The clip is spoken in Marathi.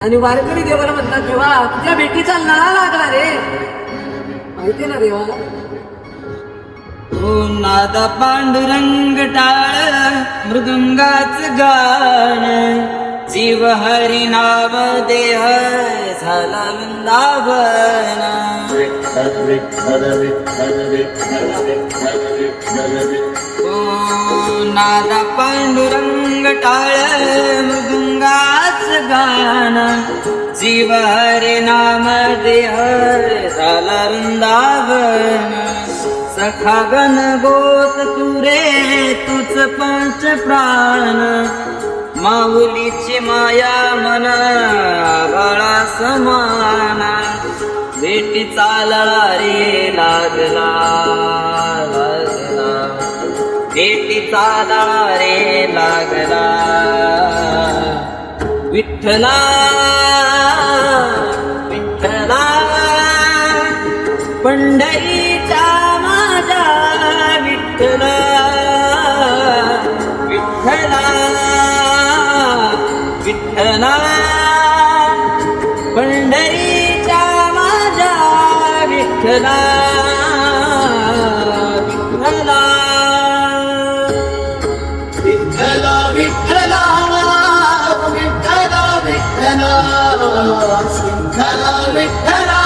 आणि वारकरी देवाला म्हणतात, देवा तुझ्या भेटीचा लळा लागला रे. माहिती ना देवाला. ओ नादा पांडुरंग टाळ मृदुंगाच गाण, जीव हरी नाव देह झाला वृंदावन. ओ नादा पांडुरंग टाळ मृदुंगाच गाण, जीव हरी नाम देह झाला वृंदावन. सखा गण गोत तुरे तुझ पंच प्राण, माऊलीची माया मना बाळा समाना. भेटीचा लळा रे लागला लागला, भेटीचा लळा रे लागला. विठ्ठला विठ्ठला पंढरीचा माझा विठ्ठला. विठ्ठला विठ्ठला पंढरीचा माझा विठ्ठला. विठ्ठला विठ्ठला विठ्ठला विठ्ठला विठ्ठला विठ्ठला विठ्ठला